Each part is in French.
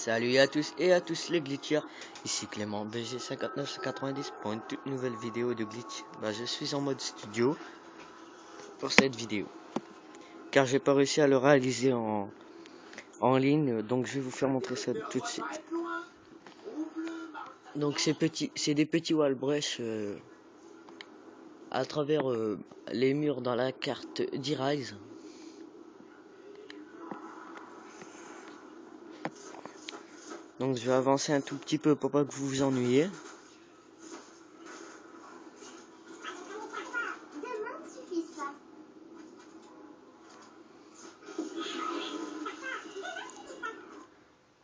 Salut à tous et à tous les glitchers, ici Clément BG5990 pour une toute nouvelle vidéo de glitch. Je suis en mode studio pour cette vidéo car j'ai pas réussi à le réaliser en ligne, donc je vais vous faire montrer ça tout de suite. Donc c'est des petits wall brush à travers les murs dans la carte d'E-Rise. Donc je vais avancer un tout petit peu pour pas que vous vous ennuyiez.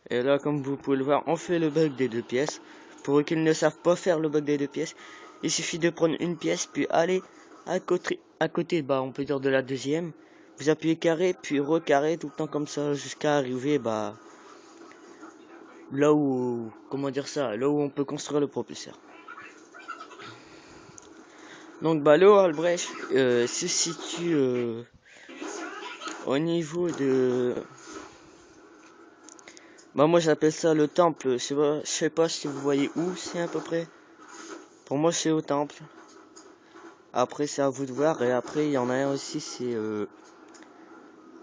Et là, comme vous pouvez le voir, on fait le bug des deux pièces. Pour eux qui ne savent pas faire le bug des deux pièces, il suffit de prendre une pièce, puis aller à côté, on peut dire de la deuxième. Vous appuyez carré, puis recarré, tout le temps comme ça, jusqu'à arriver, là où, comment dire ça, là où on peut construire le propulseur. Donc, le Albrecht se situe au niveau de... moi j'appelle ça le temple, je sais pas si vous voyez où c'est à peu près. Pour moi c'est au temple. Après c'est à vous de voir. Et après il y en a un aussi, c'est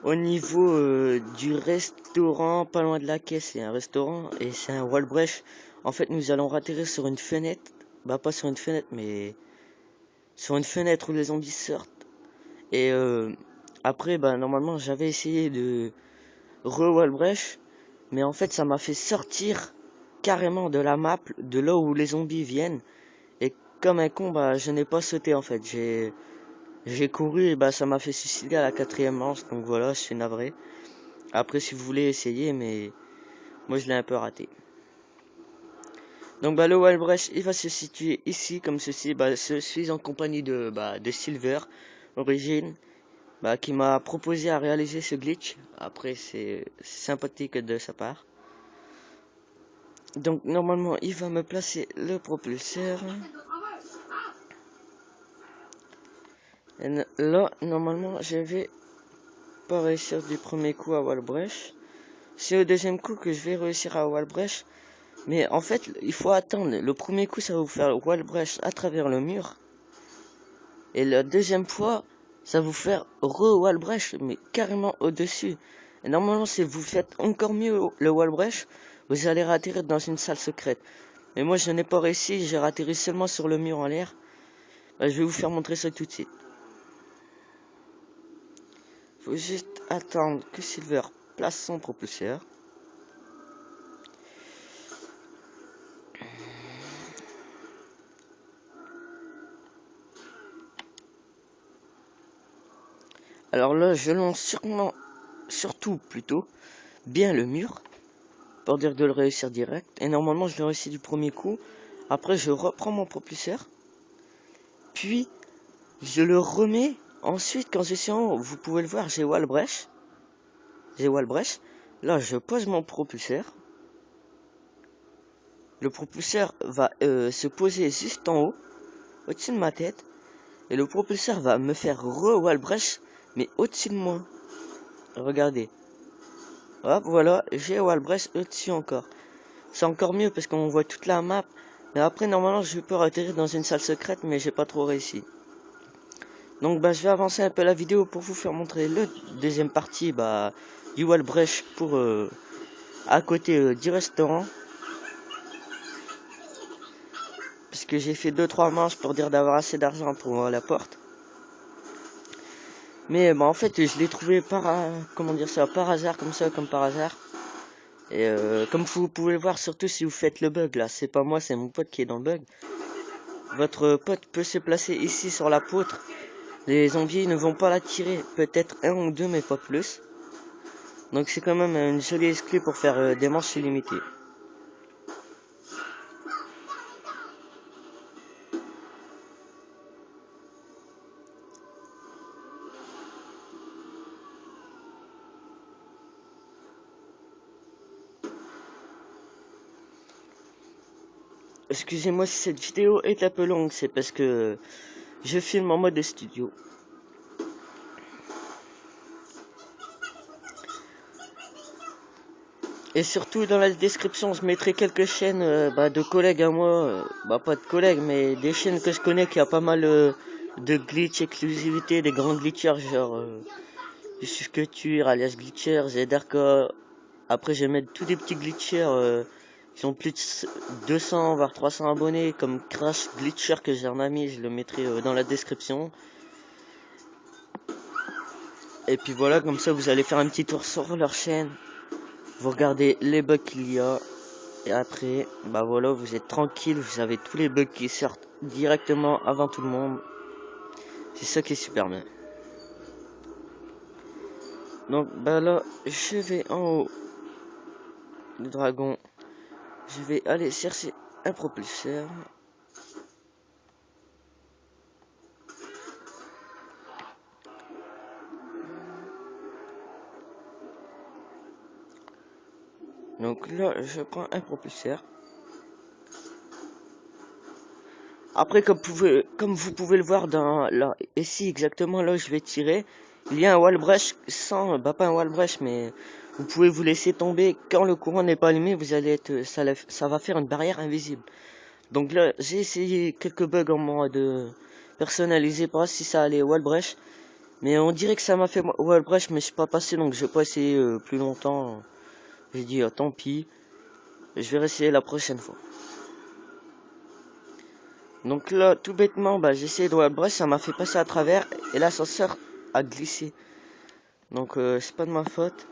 au niveau du restaurant, pas loin de la caisse. C'est un restaurant et c'est un wall brush. En fait nous allons atterrir sur une fenêtre. Pas sur une fenêtre mais sur une fenêtre où les zombies sortent. Et après normalement j'avais essayé de re-wall brush. Mais en fait ça m'a fait sortir carrément de la map, de là où les zombies viennent. Et comme un con, je n'ai pas sauté en fait. J'ai couru et ça m'a fait suicider à la 4e manche. Donc voilà, je suis navré. Après, si vous voulez essayer, mais moi je l'ai un peu raté. Donc le Wallbrecht, il va se situer ici comme ceci. Je suis en compagnie de Silver, Origine, qui m'a proposé à réaliser ce glitch. Après, c'est sympathique de sa part. Donc normalement, il va me placer le propulseur. Et là, normalement, je vais pas réussir du premier coup à Wallbrecht. C'est au deuxième coup que je vais réussir à Wallbrecht. Mais en fait, il faut attendre. Le premier coup, ça va vous faire Wallbrecht à travers le mur. Et la deuxième fois, ça va vous faire re-Wallbrecht, mais carrément au-dessus. Et normalement, si vous faites encore mieux le Wallbrecht, vous allez atterrir dans une salle secrète. Mais moi, je n'ai pas réussi. J'ai atterri seulement sur le mur en l'air. Je vais vous faire montrer ça tout de suite. Faut juste attendre que Silver place son propulseur. Alors là, je lance surtout plutôt bien le mur pour dire de le réussir direct. Et normalement, je l'ai réussi du premier coup. Après, je reprends mon propulseur, puis je le remets. Ensuite, quand je suis en haut, vous pouvez le voir, j'ai Wallbrecht. Là, je pose mon propulseur. Le propulseur va se poser juste en haut, au-dessus de ma tête. Et le propulseur va me faire re-Wallbrecht, mais au-dessus de moi. Regardez. Hop, voilà, j'ai Wallbrecht au-dessus encore. C'est encore mieux parce qu'on voit toute la map. Mais après, normalement, je peux atterrir dans une salle secrète, mais j'ai pas trop réussi. Donc, je vais avancer un peu la vidéo pour vous faire montrer le deuxième partie, du Wallbrecht pour à côté du restaurant. Parce que j'ai fait 2-3 manches pour dire d'avoir assez d'argent pour la porte. Mais en fait, je l'ai trouvé par hasard, comme par hasard. Et comme vous pouvez le voir, surtout si vous faites le bug là, c'est pas moi, c'est mon pote qui est dans le bug. Votre pote peut se placer ici sur la poutre. Les zombies ne vont pas la tirer, peut-être un ou deux, mais pas plus. Donc c'est quand même une jolie exclue pour faire des manches illimitées. Excusez-moi si cette vidéo est un peu longue, c'est parce que je filme en mode studio. Et surtout dans la description je mettrai quelques chaînes de collègues à moi, pas de collègues mais des chaînes que je connais qui a pas mal de glitch exclusivité, des grands glitchers genre Yusuf Couture, alias Glitcher, Zdarka. Après je vais mettre tous des petits glitchers qui ont plus de 200 voire 300 abonnés comme Crash Glitcher que j'ai un ami, je le mettrai dans la description. Et puis voilà, comme ça vous allez faire un petit tour sur leur chaîne, vous regardez les bugs qu'il y a. Et après, voilà, vous êtes tranquille, vous avez tous les bugs qui sortent directement avant tout le monde. C'est ça qui est super bien. Donc là, je vais en haut du dragon. Je vais aller chercher un propulseur. Donc là, je prends un propulseur. Après, comme vous pouvez le voir dans là, ici exactement là où je vais tirer, il y a un wall brush sans, pas un wall brush, mais vous pouvez vous laisser tomber quand le courant n'est pas allumé, vous allez être, ça va faire une barrière invisible. Donc là, j'ai essayé quelques bugs en mode personnalisé, pas si ça allait wall brush, mais on dirait que ça m'a fait wall brush, mais je suis pas passé, donc je vais pas essayer plus longtemps. J'ai dit tant pis, je vais réessayer la prochaine fois. Donc là, tout bêtement, j'ai essayé de wall brush, ça m'a fait passer à travers, et l'ascenseur a glissé. Donc c'est pas de ma faute.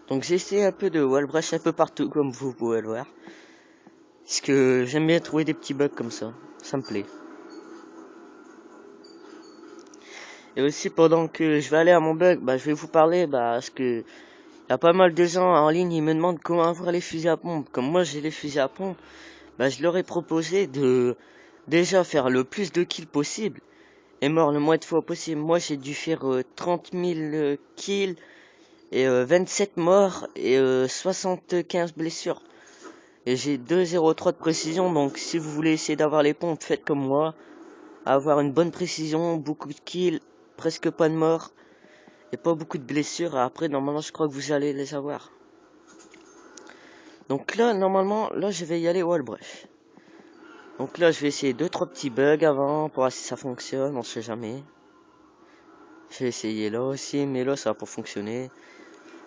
Donc j'ai essayé un peu de wall brush un peu partout, comme vous pouvez le voir. Parce que j'aime bien trouver des petits bugs comme ça me plaît. Et aussi pendant que je vais aller à mon bug, je vais vous parler, parce que y a pas mal de gens en ligne, ils me demandent comment avoir les fusils à pompe. Comme moi j'ai les fusils à pompe, je leur ai proposé de déjà faire le plus de kills possible et mort le moins de fois possible. Moi j'ai dû faire 30 000 kills et 27 morts et 75 blessures. Et j'ai 2,03 de précision, donc si vous voulez essayer d'avoir les pompes, faites comme moi. Avoir une bonne précision, beaucoup de kills, presque pas de morts et pas beaucoup de blessures. Après normalement je crois que vous allez les avoir. Donc là normalement là je vais y aller wall brush. Donc là je vais essayer 2-3 petits bugs avant pour voir si ça fonctionne, on sait jamais. J'ai essayé là aussi mais là ça va pas fonctionner.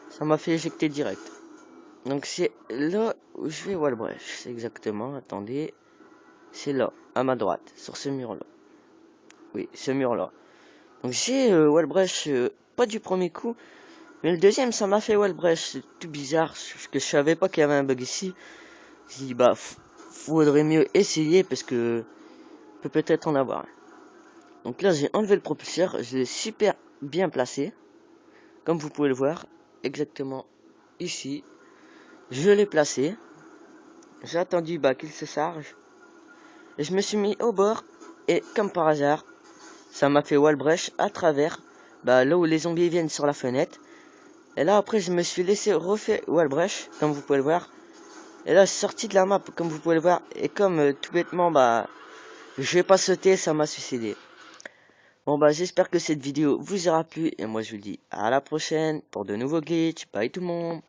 Ça m'a fait éjecter direct. Donc c'est là où je vais wall brush, c'est exactement, attendez. C'est là, à ma droite, sur ce mur là. Oui, ce mur là. Donc j'ai wall brush pas du premier coup. Mais le deuxième, ça m'a fait wallbrush, c'est tout bizarre, parce que je savais pas qu'il y avait un bug ici. J'ai dit, faudrait mieux essayer, parce que peut-être en avoir un. Donc là, j'ai enlevé le propulseur, je l'ai super bien placé, comme vous pouvez le voir, exactement ici. Je l'ai placé, j'ai attendu qu'il se charge, et je me suis mis au bord, et comme par hasard, ça m'a fait wallbrush à travers, là où les zombies viennent sur la fenêtre. Et là, après, je me suis laissé refaire wallbrush, comme vous pouvez le voir. Et là, je suis sorti de la map, comme vous pouvez le voir. Et comme tout bêtement, je vais pas sauter, ça m'a suicidé. Bon, j'espère que cette vidéo vous aura plu. Et moi, je vous dis à la prochaine pour de nouveaux glitches. Bye tout le monde.